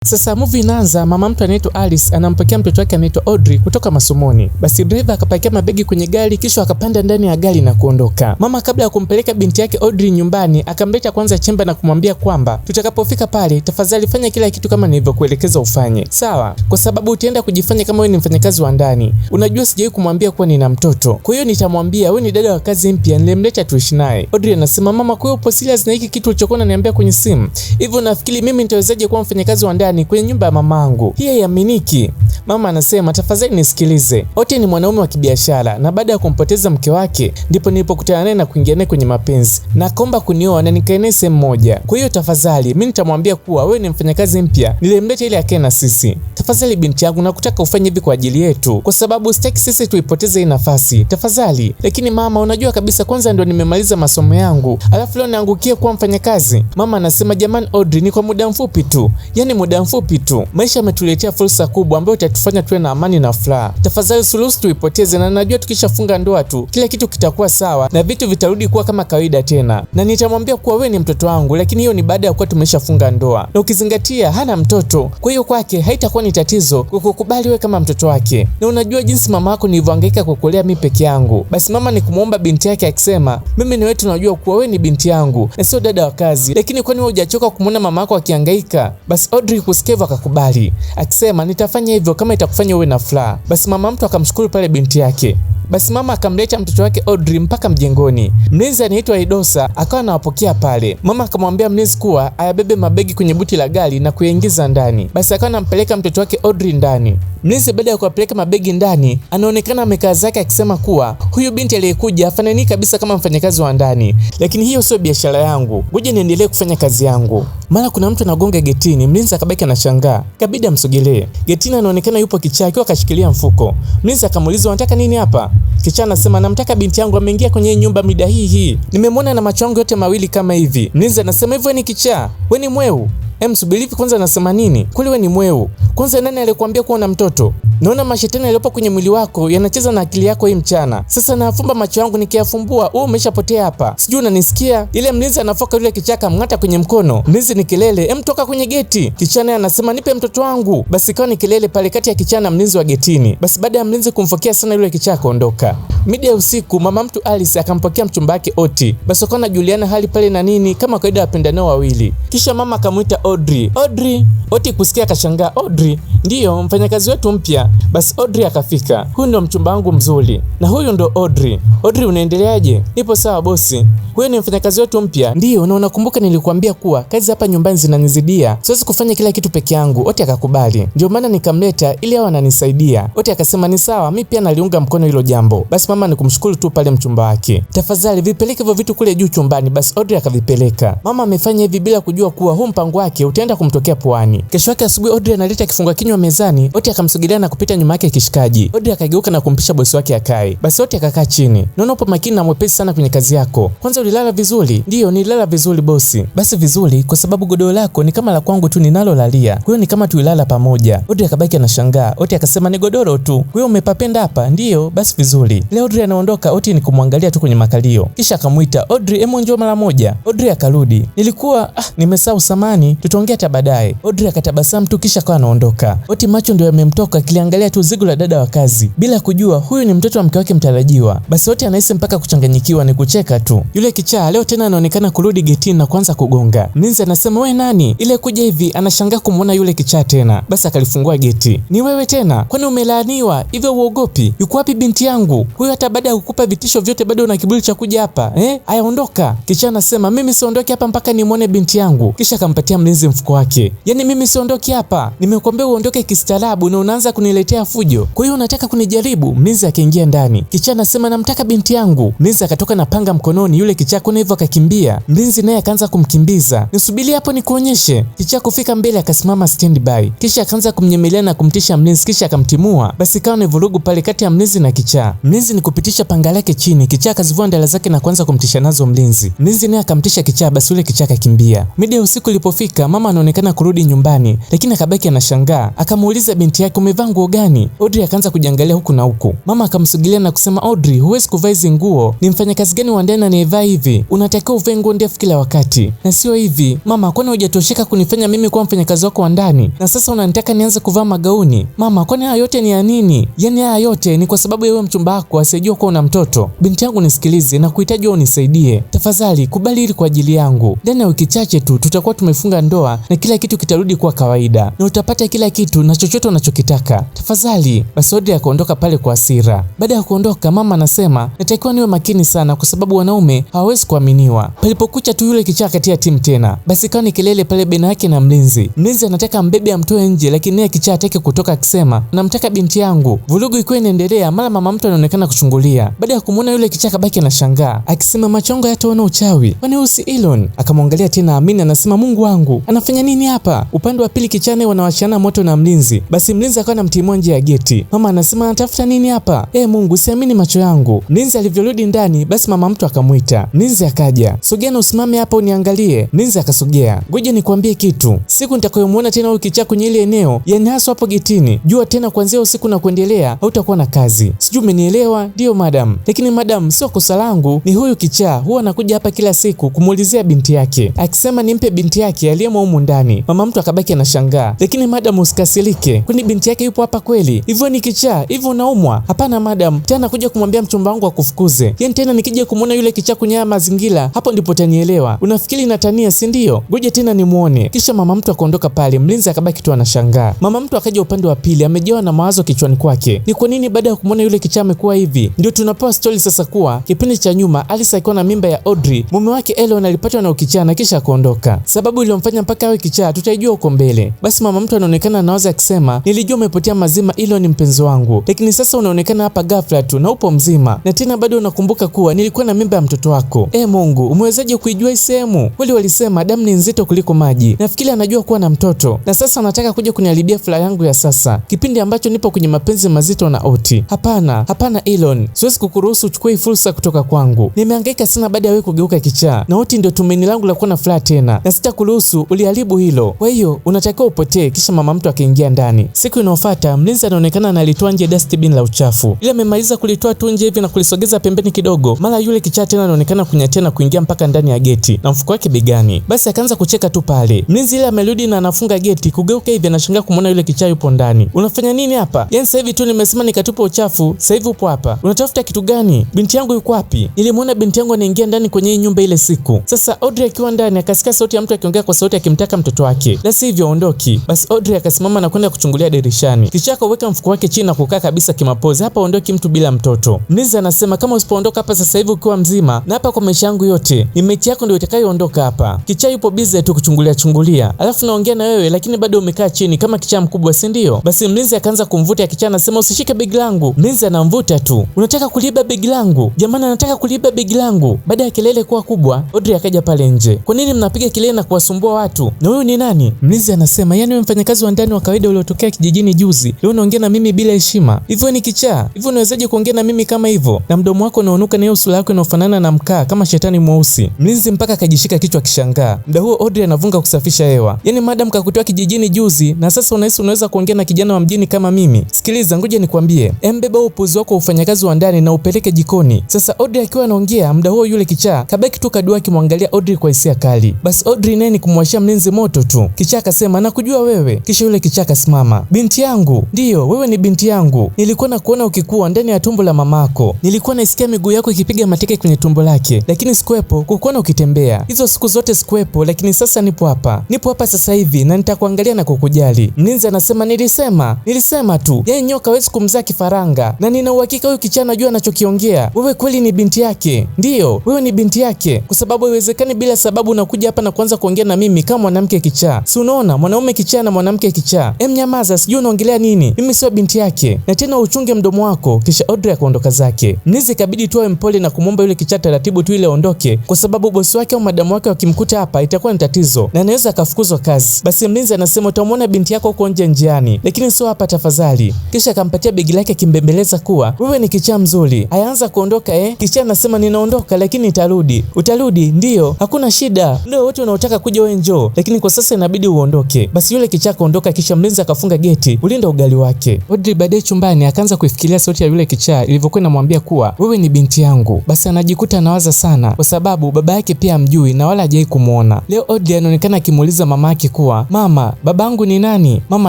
Sasa movie inaanza, mama mtu anaitwa Alice anampokea mtoto wake anaitwa Audrey kutoka masomoni. Basi driver akapakia mabegi kwenye gari kisha akapanda ndani ya gari na kuondoka. Mama kabla ya kumpeleka binti yake Audrey nyumbani akamleta kwanza chemba na kumwambia kwamba tutakapofika pale tafadhali fanya kila kitu kama nilivyokuelekeza ufanye. Sawa? Kwa sababu utaenda kujifanya kama wewe ni mfanyakazi wa ndani. Unajua sijawahi kumwambia kuwa nina mtoto. Kwa hiyo nitamwambia wewe ni dada wa kazi mpya nilimleta tuishi naye. Audrey anasema mama, kwa hiyo upo serious na hiki kitu ulichokuwa unaniambia kwenye simu? Hivyo nafikiri mimi nitawezaje kuwa mfanyakazi wa ndani kwenye nyumba ya mamangu? Hii haiaminiki. Mama anasema tafadhali nisikilize. Ote ni mwanaume wa kibiashara na baada ya kumpoteza mke wake ndipo nilipokutana naye na kuingia naye kwenye mapenzi. Na komba kunioa na nikae naye sehemu moja. Kwa hiyo tafadhali mimi nitamwambia kuwa wewe ni mfanyakazi mpya nilimleta ili akae na sisi. Tafadhali binti yangu, nakutaka ufanye hivi kwa ajili yetu kwa sababu sitaki sisi tuipoteze hii nafasi. Tafadhali. Lakini mama, unajua kabisa kwanza ndio nimemaliza masomo yangu. Alafu leo naangukie kuwa mfanyakazi. Mama anasema jamani Audrey, ni kwa muda mfupi tu. Yaani muda mfupi tu. Maisha yametuletea fursa kubwa ambayo itatufanya tuwe na amani na furaha. Tafadhali suluhu tuipoteze, na najua tukishafunga ndoa tu kila kitu kitakuwa sawa na vitu vitarudi kuwa kama kawaida tena. Na nitamwambia kuwa wewe ni mtoto wangu, lakini hiyo ni baada ya kuwa tumeshafunga ndoa. Na ukizingatia hana mtoto. Kwa hiyo kwake haitakuwa ni tatizo kukukubali wewe kama mtoto wake. Na unajua jinsi mama yako nilivyohangaika kukulea mimi peke yangu. Basi mama ni kumuomba binti yake akisema, mimi na wewe tunajua kuwa wewe ni binti yangu na sio dada wa kazi, lakini kwani wewe hujachoka kumuona mama yako akihangaika? Basi Audrey kusikia akakubali akisema nitafanya hivyo kama itakufanya uwe na furaha. Basi mama mtu akamshukuru pale binti yake. Basi mama akamleta mtoto wake Audrey mpaka mjengoni. Mlinzi anaitwa Idosa akawa anawapokea pale. Mama akamwambia mlinzi kuwa ayabebe mabegi kwenye buti la gari na kuyaingiza ndani. Basi akawa anampeleka mtoto wake Audrey ndani. Mlinzi baada ya kuwapeleka mabegi ndani, anaonekana amekaa zake akisema kuwa huyu binti aliyekuja hafanani kabisa kama mfanyakazi wa ndani. Lakini hiyo sio biashara yangu. Ngoja niendelee kufanya kazi yangu. Mara kuna mtu anagonga getini, mlinzi akabaki anashangaa. Kabidi amsogelee. Getini anaonekana yupo kichaa akiwa kashikilia mfuko. Mlinzi akamuuliza unataka nini hapa? Kichaa anasema namtaka binti yangu, ameingia kwenye nyumba mida hii. Nimemwona na macho yangu yote mawili kama hivi. Mlinzi anasema hivyo ni kichaa? Wewe ni mweu? Subiri kwanza, anasema nini? Kweli wewe ni mweu? Kwanza nani alikwambia kuwa una mtoto? Naona mashetani yaliyopo kwenye mwili wako yanacheza na akili yako hii mchana. Sasa nafumba macho yangu nikiyafumbua, wewe umeshapotea hapa. Sijui unanisikia? Ile mlinzi anafoka yule kichaka mng'ata kwenye mkono. Mlinzi ni kelele, toka kwenye geti. Kichana anasema nipe mtoto wangu. Basi ikawa ni kelele pale kati ya kichana na mlinzi wa getini. Basi baada ya mlinzi kumfokea sana yule kichaka ondoka. Mida ya usiku mama mtu Alice akampokea mchumba wake Oti. Basi wakawa Juliana hali pale na nini kama kawaida wapendanao wawili. Kisha mama akamuita Audrey. Audrey. Oti kusikia akashangaa. Audrey? Ndiyo, mfanyakazi wetu mpya. Basi Audrey akafika. Huyu ndo mchumba wangu mzuri. Na huyu ndo Audrey. Audrey unaendeleaje? Nipo sawa bosi. Wewe ni mfanyakazi wetu mpya? Ndiyo, na unakumbuka nilikwambia kuwa kazi hapa nyumbani zinanizidia. Siwezi kufanya kila kitu peke yangu. Oti akakubali. Ndio maana nikamleta ili awe ananisaidia. Oti akasema ni sawa, mimi pia naliunga mkono hilo jambo. Basi mama ni kumshukuru tu pale mchumba wake. Tafadhali vipeleke hivyo vitu kule juu chumbani. Basi Audrey akavipeleka. Mama amefanya hivi bila kujua kuwa huu mpango wake utaenda kumtokea puani. Kesho yake asubuhi Audrey analeta kifungua kinywa mezani. Oti akamsogelea na kupita nyuma yake kishikaji. Audrey akageuka na kumpisha bosi wake akae. Basi Oti akakaa chini. Naona upo makini na mwepesi sana kwenye kazi yako. Kwanza ulilala vizuri? Ndiyo, nililala vizuri bosi. Basi vizuri kwa sababu godoro lako ni kama la kwangu tu ninalolalia. Kwa hiyo ni kama tuilala pamoja. Audrey akabaki anashangaa. Oti akasema ni godoro tu. Wewe umepapenda hapa? Ndiyo, basi vizuri. Leo Audrey anaondoka, Oti ni kumwangalia tu kwenye makalio. Kisha akamuita, Audrey, hebu njoo mara moja. Audrey akarudi. Nilikuwa nimesahau samani, tutaongea hata baadaye. Audrey akatabasamu tu kisha akawa anaondoka. Oti macho ndio yamemtoka akiliangalia tu zigo la dada wa kazi bila kujua huyu ni mtoto wa mke wake mtarajiwa. Basi Oti anahisi mpaka kuchanganyikiwa, ni kucheka tu. Yule kichaa leo tena anaonekana kurudi getini na kuanza kugonga. Mlinzi anasema wewe nani? Ile kuja hivi anashangaa kumuona yule kichaa tena. Basi akalifungua geti. Ni wewe tena? Kwani umelaaniwa? Hivyo uogopi? Yuko wapi binti yangu? Huyu hata baada ya kukupa vitisho vyote bado una kiburi cha kuja hapa. Aya ondoka. Kichaa anasema mimi siondoki hapa mpaka nimuone binti yangu. Kisha akampatia mlinzi mfuko wake. Yaani mimi siondoki hapa. Nimekuambia uondoke kistaarabu na unaanza kuniletea fujo. Kwa hiyo unataka kunijaribu? Mlinzi akaingia ndani. Kichaa anasema namtaka binti yangu. Mlinzi akatoka na panga mkononi, yule kichaa kuna hivyo akakimbia. Mlinzi naye akaanza kumkimbiza. Nisubiri hapo nikuonyeshe. Kichaa kufika mbele akasimama standby. Kisha akaanza kumnyemelea na kumtisha mlinzi kisha akamtimua. Basi kawa ni vurugu pale kati ya mlinzi na kichaa. Mlinzi ni kupitisha panga lake chini, kichaa akazivua ndala zake na kuanza kumtisha nazo mlinzi. Mlinzi naye akamtisha kichaa, basi yule kichaa akakimbia. Mida ya usiku ilipofika, mama anaonekana kurudi nyumbani, lakini akabaki anashangaa. Akamuuliza binti yake, umevaa nguo nguo gani? Audrey akaanza kujiangalia huku na huku. Mama akamsogelea na kusema, Audrey, huwezi kuvaa hizi nguo. Ni mfanyakazi gani wa ndani anayevaa hivi? Unatakiwa uvae nguo ndefu kila wakati. Na sio hivi. Mama, kwani hujatosheka kunifanya mimi kuwa mfanyakazi wako wa ndani? Na sasa unanitaka nianze kuvaa magauni? Mama, kwani haya yote ni ya nini? Yaani haya yote ni kwa sababu ya wewe mchumba wako asijue kuwa una mtoto. Binti yangu nisikilize na kuhitaji wewe unisaidie. Tafadhali kubali hili kwa ajili yangu. Ndani ya wiki chache tu tutakuwa tumefunga ndoa na kila kitu kitarudi kuwa kawaida. Na utapata kila kitu na chochote unachokitaka. Tafadhali. Basi Audrey akaondoka pale kwa hasira. Baada ya kuondoka, mama anasema, natakiwa niwe makini sana kwa sababu wanaume hawawezi kuaminiwa. Palipokucha tu yule kichaa katia timu tena. Basi kawa ni kelele pale baina yake na mlinzi. Mlinzi anataka mbebe amtoe nje, lakini yeye kichaa hataki kutoka akisema, namtaka binti yangu. Vurugu iko inaendelea, mara mama mtu anaonekana kuchungulia. Baada ya kumuona yule kichaa kabaki anashangaa, akisema macho yangu hayataona uchawi. Kwani usi Elon? Akamwangalia tena Amina anasema, Mungu wangu, anafanya nini hapa? Upande wa pili kichaa naye wanawashana moto na mlinzi. Basi mlinzi akawa anamtimua nje ya geti. Mama anasema, anatafuta nini hapa? Mungu, siamini macho yangu. Mlinzi alivyorudi ndani, basi mama mtu akamuita. Mlinzi akaja. Sogea na usimame hapa uniangalie. Mlinzi akasogea. Ngoja nikwambie kitu. Siku nitakayomuona tena huyu kichaa kwenye ile eneo, yani hasa hapo getini, jua tena kuanzia usiku na kuendelea hautakuwa na kazi. Sijui umenielewa? Ndio madam. Lakini madam, sio kosa langu, ni huyu kichaa huwa anakuja hapa kila siku kumuulizia binti yake, akisema nimpe binti yake aliyemo humu ndani. Mama mtu akabaki anashangaa. Lakini madam, usikasirike. Kwani binti yake yupo hapa kweli? Hivyo ni kichaa? Hivyo unaumwa? Hapana madam. Tena kuja kumwambia mchumba wangu akufukuze. Yaani tena nikija kumuona yule kichaa kwenye mazingira, hapo ndipo utanielewa. Unafikiri natania, si ndio? Ngoja tena nimuone. Kisha mama mtu akaondoka pale. Mlinzi akabaki tu anashangaa. Mama mtu akaja upande wa pili, amejawa na mawazo kichwani kwake. Ni kwa nini baada ya kumuona yule kichaa amekuwa hivi? Ndio tunapewa story sasa kuwa kipindi cha nyuma Alice alikuwa na mimba ya Audrey. Mume wake Elon alipatwa na ukichaa na kisha akaondoka. Sababu iliyomfanya mpaka awe kichaa tutaijua huko mbele. Basi mama mtu anaonekana anawaza akisema, nilijua umepotea mazima Elon mpenzi wangu. Lakini sasa unaonekana hapa ghafla tu na upo mzima. Na tena bado unakumbuka kuwa nilikuwa na mimba ya mtoto wako. Mungu, umewezaje kuijua hii sehemu? Wale walisema damu ni nzito kuliko maji. Nafikiri anajua kuwa na mtoto. Na sasa anataka kuja kuniharibia furaha yangu ya sasa. Kipindi ambacho nipo kwenye mapenzi mazito na Oti. Hapana Elon. Siwezi kukuruhusu uchukue fursa kutoka kwangu. Nimehangaika sana baada ya wewe kugeuka kichaa. Na Oti ndio tumaini langu la kuwa na furaha tena. Na sitakuruhusu uliharibu hilo. Kwa hiyo unatakiwa upotee. Kisha mama mtu akaingia ndani. Siku inayofuata mlinzi anaonekana analitoa nje dustbin la uchafu. Ile amemaliza kulitoa tu nje hivi na kulisogeza pembeni kidogo. Mara yule kichaa tena anaonekana kunyatia na kuingia mpaka ndani ya geti na mfuko wake begani. Basi akaanza kucheka tu pale. Mlinzi ile amerudi na anafunga geti, kugeuka hivi anashangaa kumuona yule kichaa yupo ndani. Unafanya nini hapa? Yaani sasa hivi tu nimesema nikatupa uchafu, sasa hivi upo hapa. Unatafuta kitu gani? Binti yangu yuko wapi? Nilimuona binti yangu anaingia ndani kwenye hii nyumba ile siku. Sasa Audrey akiwa ndani akasikia sauti ya mtu akiongea kwa sauti akimtaka mtoto wake. La sivyo ondoki. Basi Audrey akasimama na kwenda kuchungulia dirishani. Kisha akaweka mfuko wake chini na kukaa kabisa kimapozi. Hapa ondoki mtu bila mtoto. Mlinzi anasema kama usipoondoka hapa sasa hivi ukiwa mzima na hapa kwa maisha yangu yote, ni mate yako ndio itakayoondoka hapa. Kichaa yupo busy tu kuchungulia. Alafu naongea na wewe lakini bado umekaa chini kama kichaa mkubwa, si ndio? Basi mlinzi akaanza kumvuta kichaa, anasema usishike begi langu. Mlinzi anamvuta tu. Unataka kuliba begi langu? Jamani, anataka kuliba begi langu. Baada ya kelele kuwa kubwa, Audrey akaja pale nje. Kwa nini mnapiga kelele na kuwasumbua watu? Na wewe ni nani? Mlinzi anasema, yani wewe mfanyakazi wa ndani wa kawaida uliotokea kijijini juzi. Leo unaongea na mimi bila heshima. Hivyo ni kichaa? Hivyo unawezaje kuongea na mimi kama hivyo? Na mdomo wako unaonuka na hiyo sura yako inafanana na mkaa kama shetani mweusi. Mlinzi mpaka akajishika kichwa kishangaa. Muda huo Audrey anavunga kusafisha hewa. Yani madam kakutoa kijijini juzi na sasa unahisi unaweza kuongea na kijana wa mjini kama mimi? Sikiliza, ngoja nikwambie. Mbeba upuzi wako ufanyakazi wa ndani na upeleke jikoni. Sasa Audrey akiwa anaongea, muda huo yule kichaa kabaki tu kadua akimwangalia Audrey kwa hisia kali. Basi Audrey naye ni kumwashia mlinzi moto tu. Kichaa akasema, nakujua wewe. Kisha yule kichaa akasimama. Binti yangu? Ndiyo, wewe ni binti yangu. Nilikuwa nakuona ukikua ndani ya tumbo la mamako. Nilikuwa naisikia miguu yako ikipiga mateke kwenye tumbo lake, lakini sikuepo kukuona ukitembea. Hizo siku zote sikuepo, lakini sasa nipo hapa. Nipo hapa sasa hivi na nitakuangalia na kukujali. Mlinzi anasema, nilisema tu. Yeye nyoka hawezi kumzaa kifaranga. Na nina uhakika huyu kichaa anajua anachokiongea. Wewe kweli ni binti yake? Ndiyo, wewe ni binti yake. Kwa sababu haiwezekani bila sababu unakuja hapa na kuanza kuongea na mimi kama mwanamke kichaa. Si unaona mwanaume kichaa na mwanamke kichaa. Nyamaza, sijui unaongelea nini. Mimi sio binti yake. Na tena uchunge mdomo wako. Kisha Audrey akaondoka zake. Mlinzi ikabidi tu awe mpole na kumwomba yule kichaa taratibu tu ile aondoke, kwa sababu bosi wake au madamu wake wakimkuta hapa itakuwa ni tatizo na anaweza akafukuzwa kazi. Basi mlinzi anasema, utamwona binti yako huko nje njiani, lakini sio hapa tafadhali. Kisha akampatia begi lake akimbembeleza kuwa wewe ni kichaa mzuri. Ayaanza kuondoka Kichaa anasema, ninaondoka lakini nitarudi. Utarudi? Ndio, hakuna shida. Ndio wote wanaotaka kuja wewe njoo, lakini kwa sasa inabidi uondoke. Basi yule kichaa kaondoka, kisha mlinzi akafunga geti. Ulinda ugali wake. Audrey baadaye chumbani akaanza kuifikiria sauti ya yule kichaa ilivyokuwa inamwambia kuwa wewe ni binti yangu. Basi anajikuta anawaza sana kwa sababu baba yake pia amjui na wala hajai kumuona. Leo Audrey anaonekana akimuuliza mama yake kuwa mama, babangu ni nani? Mama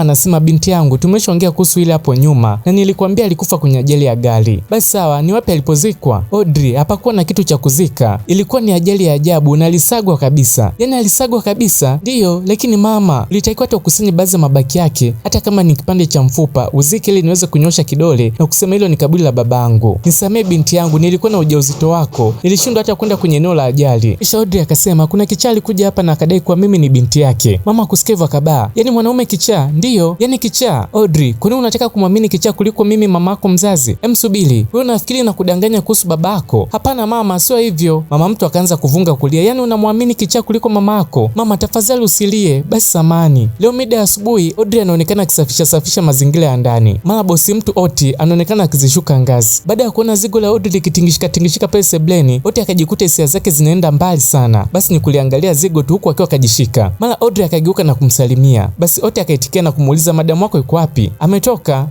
anasema binti yangu, tumeshaongea kuhusu ile hapo nyuma na nilikwambia alikufa kwenye ajali ya gari. Basi sawa, ni wapi alipozikwa? Audrey, hapakuwa na kitu cha kuzika. Ilikuwa ni ajali ya ajabu na alisagwa kabisa. Yaani alisagwa kabisa? Ndiyo, lakini mama, ulitakiwa hata ukusanye baadhi ya mabaki yake, hata kama ni kipande cha mfupa, uzike ili niweze kunyosha kidole na kusema hilo ni kaburi la babangu. Nisamee binti yangu, nilikuwa na ujauzito wako. Nilishindwa hata kwenda kwenye eneo la ajali. Kisha Audrey akasema kuna kichaa alikuja hapa na akadai kuwa mimi ni binti yake. Mama kusikia hivyo akabaa. Yaani mwanaume kichaa? Ndiyo, yaani kichaa. Audrey, kwa nini unataka kumwamini kichaa kuliko mimi mamako mzazi? Subiri, wewe unafikiri na kudanganya kuhusu babako? Hapana mama, sio hivyo. Mama mtu akaanza kuvunga kulia. Yaani unamwamini kichaa kuliko mamako? Mama tafadhali usilie. Basi samani. Leo mida ya asubuhi Audrey anaonekana akisafisha mazingira ya ndani. Mara bosi mtu Oti anaonekana akizishuka ngazi. Baada ya kuona zigo la Audrey likitingishika pale sebleni, Oti akajikuta hisia zake zinaenda mbali sana. Basi ni kuliangalia zigo tu huku akiwa akajishika. Mara Audrey akageuka na kumsalimia. Basi Oti akaitikia na kumuuliza madamu wako yuko wapi?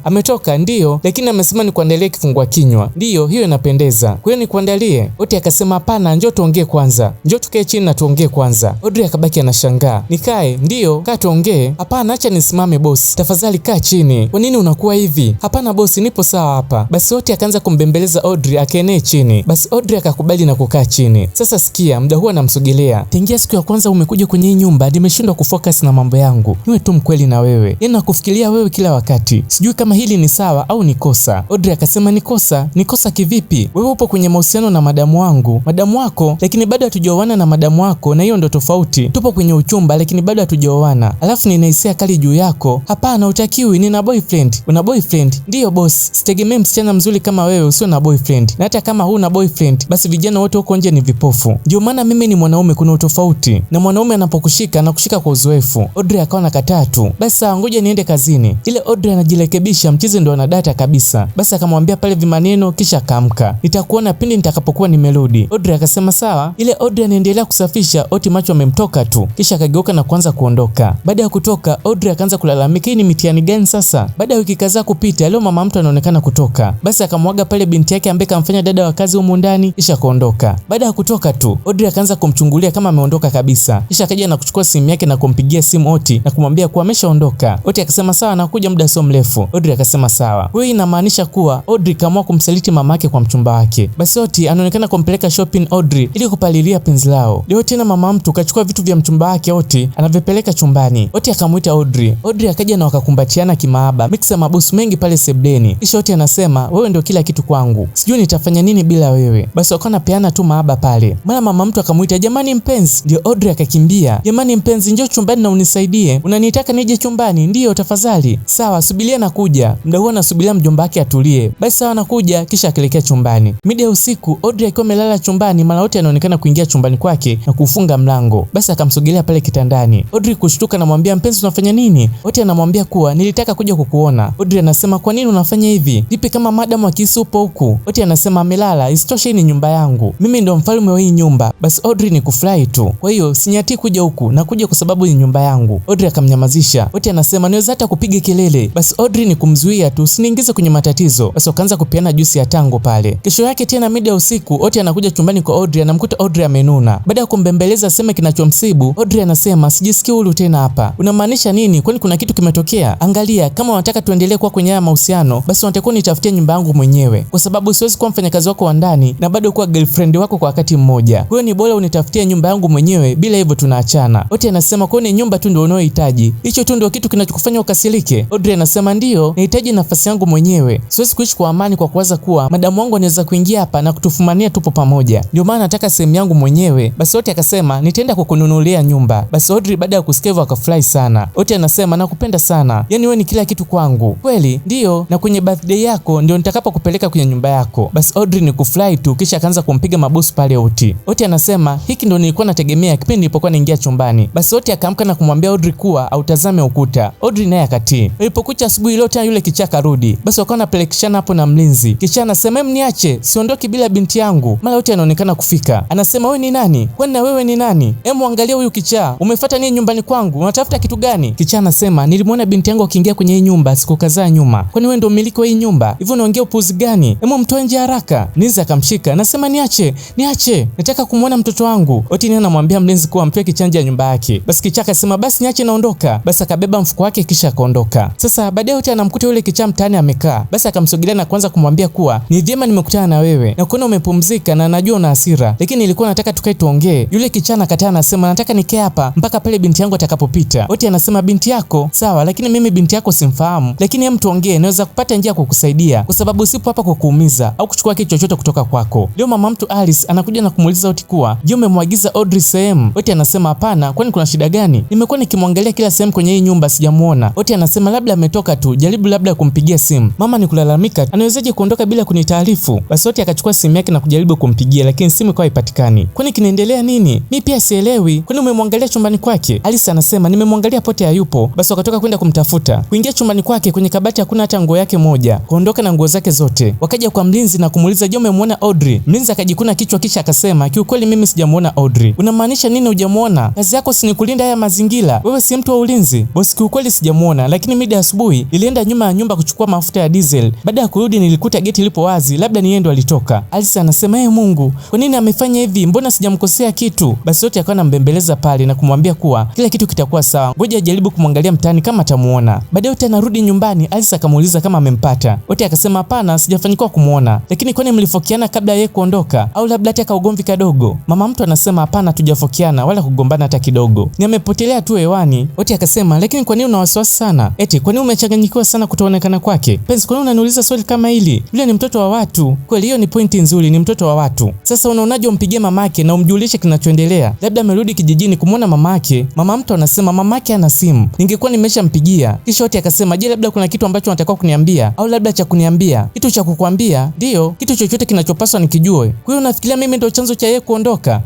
Ametoka, ndiyo, lakini amesema ni kuandalie kifungua kinywa. Ndiyo, hiyo inapendeza. Kwa hiyo nikuandalie? Oti akasema hapana, njoo tuongee kwanza. Njoo tukae chini na tuongee kwanza. Audrey akabaki anashangaa. Nikae? Ndiyo, kaa tuongee. Hapana, acha nisimame bosi. Tafadhali kaa chini. Kwa nini unakuwa hivi? Hapana bosi, nipo sawa hapa. Basi Oti akaanza kumbembeleza Audrey akaenee chini. Basi Audrey akakubali na kukaa chini. Sasa sikia, muda huu anamsogelea. Tangia siku ya kwanza umekuja kwenye hii nyumba, nimeshindwa kufocus na mambo yangu. Niwe tu mkweli na wewe. Yaani nakufikiria wewe kila wakati. Sijui kama hili ni sawa au ni kosa. Audrey akasema ni kosa. Ni kosa kivipi? Wewe upo kwenye mahusiano na madamu wangu. Madamu wako? Lakini bado hatujaoana na madamu wako, na hiyo ndo tofauti. Tupo kwenye uchumba lakini bado hatujaoana. Alafu nina hisia kali juu yako. Hapana, utakiwi, nina boyfriend. Una boyfriend? Ndiyo boss. Sitegemee msichana mzuri kama wewe usio na boyfriend. Na hata kama huna boyfriend, basi vijana wote huko nje ni vipofu. Ndio maana mimi ni mwanaume, kuna utofauti. Na mwanaume anapokushika anakushika kwa uzoefu. Audrey akawa nakataa tu. Basi sawa, ngoja niende kazini. Ile Audrey anajirekebisha, mchizi ndo anadata kabisa. Basi akamwambia pale vimaneno kisha akaamka. Nitakuona pindi nitakapokuwa nimerudi. Audrey akasema sawa. Ile Audrey anaendelea kusafisha, Oti macho amemtoka tu. Kisha akageuka na kuanza kuondoka. Baada ya kutoka, Audrey akaanza kulalamika, hii ni mitihani gani sasa? Baada ya wiki kadhaa kupita, leo mama mtu anaonekana kutoka. Basi akamwaga pale binti yake ambaye kamfanya dada wa kazi humu ndani kisha kuondoka. Baada ya kutoka tu, Audrey akaanza kumchungulia kama ameondoka kabisa. Kisha akaja na kuchukua simu yake na kumpigia simu Oti na kumwambia kuwa ameshaondoka. Oti akasema sawa, nakuja muda sio mrefu. Audrey akasema sawa. Wewe inamaanisha kuwa Audrey kaamua kumsaliti mama yake kwa mchumba wake. Basi Oti anaonekana kumpeleka shopping Audrey ili kupalilia penzi lao. Leo tena mama mtu kachukua vitu vya mchumba wake Oti anavipeleka chumbani. Oti akamuita Audrey. Audrey akaja na wakakumbatiana kimaaba. Mixa mabusu mengi pale sebleni. Kisha Oti anasema wewe ndio kila kitu kwangu. Sijui nitafanya nini bila wewe. Basi wakaona peana tu maaba pale. Mara mama mtu akamuita jamani mpenzi. Ndio Audrey akakimbia. Jamani mpenzi, njoo chumbani na unisaidie. Unanitaka nije chumbani? Ndiyo tafadhali. Sawa, subiria na kuja. Muda huo anasubiria mjomba wake atulie. Basi sawa, nakuja. Kisha akaelekea chumbani. Mida ya usiku Audrey akiwa amelala chumbani, mara Oti anaonekana kuingia chumbani kwake na kufunga mlango. Basi akamsogelea pale kitandani. Audrey kushtuka, anamwambia mpenzi, unafanya nini? Oti anamwambia kuwa nilitaka kuja kukuona. Audrey anasema kwa nini unafanya hivi? Vipi kama madam akisupo huku? Oti anasema amelala, isitoshe ni nyumba yangu. Mimi ndo mfalme wa hii nyumba. Basi Audrey ni kufurahi tu. Kwa hiyo sinyati kuja huku, na kuja kwa sababu ni nyumba yangu. Audrey akamnyamazisha. Oti anasema niweza hata kupiga kelele. Basi Audrey ni kumzuia tu, usiniingize kwenye matatizo. Basi wakaanza kupiana juisi ya tango pale. Kesho yake tena mida ya usiku Oti anakuja chumbani kwa Audrey, anamkuta Audrey amenuna. Baada ya kumbembeleza aseme kinachomsibu, Audrey anasema sijisikii huru tena hapa. Unamaanisha nini? Kwani kuna kitu kimetokea? Angalia, kama unataka tuendelee kuwa kwenye haya mahusiano, basi unatakiwa nitafutie nyumba yangu mwenyewe, kwa sababu siwezi kuwa mfanyakazi wako wa ndani na bado kuwa girlfriend wako kwa wakati mmoja. Kwa hiyo ni bora unitafutie nyumba yangu mwenyewe, bila hivyo tunaachana. Oti anasema kwa ni nyumba tu ndio unayohitaji? Hicho tu ndio kitu kinachokufanya ukasirike? Audrey anasema ndio, nahitaji nafasi yangu mwenyewe. Siwezi kuishi kwa amani kwa kuwaza kuwa madamu wangu anaweza kuingia hapa na kutufumania tupo pamoja. Ndio maana nataka sehemu yangu mwenyewe. Basi Oti akasema nitaenda kukununulia nyumba. Basi Audrey baada ya kusikia hivyo akafurahi sana. Oti anasema nakupenda sana. Yaani wewe ni kila kitu kwangu. Kweli? Ndio, na kwenye birthday yako ndio nitakapokupeleka kwenye nyumba yako. Basi Audrey ni kufurahi tu, kisha akaanza kumpiga mabosi pale Oti. Oti anasema hiki ndio nilikuwa nategemea kipindi nilipokuwa naingia chumbani. Basi Oti akaamka na kumwambia Audrey kuwa autazame ukuta. Audrey naye akatii. Ilipokucha asubuhi leo tena yule kichaa karudi. Basi wakawa wanapelekeshana hapo na mlinzi. Kichaa anasema niache, siondoki bila binti yangu. Mara Oti anaonekana kufika. Anasema wewe ni nani? Kwani na wewe ni nani? Hebu angalia huyu kichaa. Umefuata nini nyumbani kwangu? Unatafuta kitu gani? Kichaa anasema nilimwona binti yangu akiingia kwenye hii nyumba siku kadhaa nyuma. Kwani wewe ndio mmiliki wa hii nyumba? Hivyo unaongea upuzi gani? Hebu mtoe nje haraka. Mlinzi akamshika, anasema niache. Nataka kumuona mtoto wangu. Oti naye anamwambia mlinzi kuwa amtoe kichaa nje ya nyumba yake. Basi kichaa akasema basi niache naondoka. Basi akabeba mfuko wake kisha akaondoka. Sasa baadaye Oti anamkuta yule kichaa mtaani amekaa. Basi akamsogelea na kuanza kumwambia kuwa ni vyema nimekutana na wewe. Na kuona umepumzika na najua una hasira. Lakini nilikuwa nataka tukae tuongee. Yule kichaa anakataa, anasema nataka nikae hapa mpaka pale binti yangu atakapopita. Oti anasema binti yako? Sawa, lakini mimi binti yako simfahamu. Lakini hem tuongee, naweza kupata njia kukusaidia kwa sababu sipo hapa kukuumiza au kuchukua kitu chochote kutoka kwako. Leo mama mtu Alice anakuja na kumuuliza Oti kuwa je, umemwagiza Audrey sehemu? Oti anasema hapana, kwani kuna shida gani? Nimekuwa nikimwangalia kila sehemu kwenye hii nyumba sijamuona. Oti anasema labda ametoka tu, jaribu labda kumpigia simu. Mama ni kulalamika, anawezaje kuondoka bila kunitaarifu? Basi Oti akachukua simu yake na kujaribu kumpigia, lakini simu ikawa haipatikani. Kwani kinaendelea nini? Mimi pia sielewi. Kwani umemwangalia chumbani kwake? Alice anasema nimemwangalia pote hayupo. Basi wakatoka kwenda kumtafuta. Kuingia chumbani kwake, kwenye kabati hakuna hata nguo yake moja. Kaondoka na nguo zake zote. Wakaja kwa mlinzi na kumuuliza je, umemwona Audrey? Mlinzi akajikuna kichwa kisha akasema kiukweli mimi sijamuona Audrey. Unamaanisha nini hujamuona? Kazi yako si ni kulinda haya mazingira. Wewe si mtu wa ulinzi? Bosi, kiukweli sijamuona, lakini mida asubuhi nilienda nyuma ya nyumba kuchukua mafuta ya diesel. Baada ya kurudi nilikuta geti lipo wazi, labda ni yeye ndo alitoka. Alice anasema Mungu, kwa nini amefanya hivi? Mbona sijamkosea kitu? Basi Oti akawa anambembeleza pale na kumwambia kuwa kila kitu kitakuwa sawa. Ngoja ajaribu kumwangalia mtaani kama atamuona. Baadaye Oti anarudi nyumbani, Alice akamuuliza kama amempata. Oti akasema hapana, sijafanikiwa kumuona. Lakini kwani mlifokiana kabla yeye kuondoka au labda hata kaugomvi kadogo? Mama mtu anasema hapana, tujafokiana wala kugombana hata kidogo. Ni amepotelea tu hewani. Oti akasema lakini kwa nini una wasiwasi sana? Eti kwa nini umechanganyikiwa sana kutoonekana kwake? Penzi, kwa nini unaniuliza swali kama hili? Yule ni mtoto wa watu. Kweli hiyo ni pointi nzuri, ni mtoto wa watu. Sasa unaonaje umpigie mamake na umjulishe kinachoendelea? Labda amerudi kijijini kumuona mamake. Mama mtu anasema mamake ana simu. Ningekuwa nimeshampigia. Kisha Oti akasema je, labda kuna kitu ambacho unataka kuniambia au labda cha kuniambia? Kitu cha kukuambia? Ndio, kitu chochote kinachopaswa nikijue. Kwa hiyo unafikiria mimi ndio chanzo cha yeye kuondoka?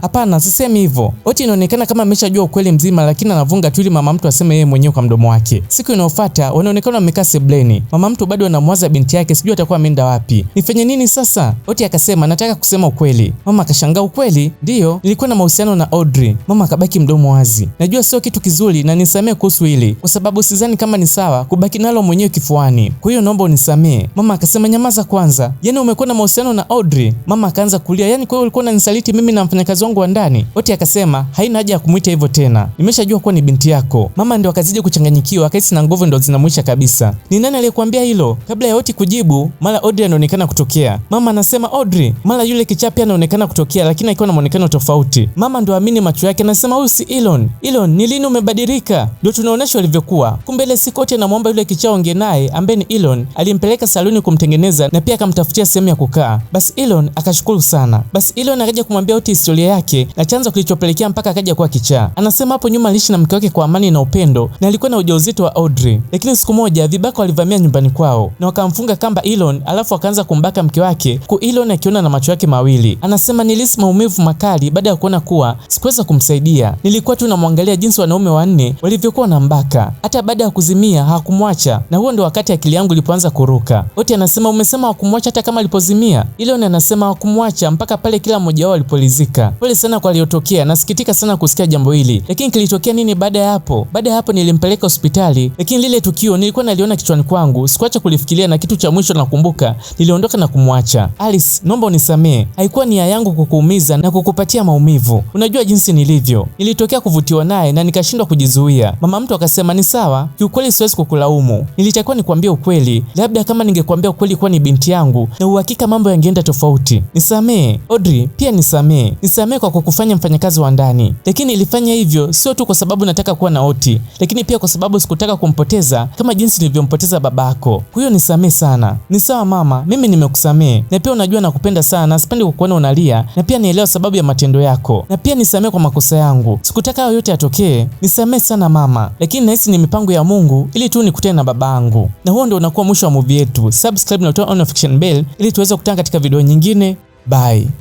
Hapana, sisemi hivyo. Oti inaonekana kama ameshajua ukweli mzima, lakini anavunga tu ili mama mtu aseme yeye mwenyewe kwa mdomo wake. Siku inayofuata wanaonekana wamekaa sebleni. Mama mtu bado anamwaza binti yake, sijui atakuwa ameenda wapi. Nifanye nini sasa? Oti akasema nataka kusema ukweli. Mama akashangaa ukweli? Ndio, nilikuwa na mahusiano na Audrey. Mama akabaki mdomo wazi. Najua sio kitu kizuri na nisamee kuhusu hili, kwa sababu sidhani kama ni sawa kubaki nalo mwenyewe kifuani. Kwa hiyo naomba unisamee. Mama akasema nyamaza kwanza. Yaani umekuwa na mahusiano na Audrey? Mama akaanza kulia. Yaani kwa hiyo ulikuwa unanisaliti mimi na mfanyakazi wangu wa ndani? Oti akasema haina haja ya kumuita hivyo tena. Nimeshajua kuwa ni binti yako. Mama ndio akazidi kuchanganyikiwa, akahisi na nguvu ndio zinamwisha kabisa. Ni nani aliyekuambia hilo? Kabla ya Oti kujibu, mara Audrey anaonekana kutokea. Mama anasema Audrey, mara yule kichaa pia anaonekana kutokea, lakini akiwa na muonekano tofauti. Mama ndio amini macho yake, anasema huyu si Elon. Elon, ni lini umebadilika? Ndio tunaonyeshwa alivyokuwa. Kumbe ile siku Oti anamwomba yule kichaa ongee naye ambaye ni Elon, alimpeleka saluni kumtengeneza na pia akamtafutia sehemu ya kukaa. Basi Elon akashukuru sana. Basi Elon akaja kumwambia Oti historia yake na chanzo kilichopelekea mpaka akaja kuwa kichaa. Anasema hapo nyuma aliishi na mke wake kwa amani na upendo na alikuwa na ujauzito wa Audrey. Lakini siku moja vibaka walivamia nyumbani kwao na wakamfunga kamba Elon, alafu akaanza kumbaka mke wake, ku Elon akiona na macho yake mawili. Anasema nilihisi maumivu makali baada ya kuona kuwa sikuweza kumsaidia. Nilikuwa tu namwangalia jinsi wanaume wanne walivyokuwa wanambaka. Hata baada ya kuzimia hakumwacha, na huo ndio wakati akili yangu ilipoanza kuruka. Oti anasema umesema hakumwacha hata kama alipozimia? Elon anasema hakumwacha mpaka pale kila mmoja wao alipolizika. Pole sana kwa aliyotokea, nasikitika sana kusikia jambo hili. Lakini kilitokea nini baada ya hapo? Baada ya hapo nilimpeleka hospitali, lakini lile tukio nilikuwa naliona kichwani kwangu, sikuacha kulifikiria, na kitu cha mwisho nakumbuka niliondoka na kumwacha. Alice, naomba unisamee. Haikuwa nia yangu kukuumiza na kukupatia maumivu. Unajua jinsi nilivyo. Nilitokea kuvutiwa naye na nikashindwa kujizuia. Mama mtu akasema ni sawa, kiukweli siwezi kukulaumu. Nilitakiwa nikwambie ukweli. Labda kama ningekuambia ukweli kuwa ni binti yangu, na uhakika mambo yangeenda tofauti. Nisamee. Audrey, pia nisamee. Nisamee kwa kukufanya mfanyakazi wa ndani. Lakini nilifanya hivyo sio tu kwa sababu nataka kuwa na Oti, lakini pia kwa sababu sikutaka kumpoteza kama jinsi nilivyompoteza babako. Huyo nisamee sana. Ni sawa mama, mimi nimekusamee. Na pia unajua nakupenda sana, sipendi kukuona unalia, na pia nielewa sababu ya matendo yako. Na pia nisamee kwa makosa yangu. Sikutaka hayo yote yatokee. Nisamee sana mama. Lakini nahisi ni mipango ya Mungu ili tu nikutane na babangu. Na huo ndio unakuwa mwisho wa movie yetu. Subscribe na turn on notification bell ili tuweze kukutana katika video nyingine. Bye.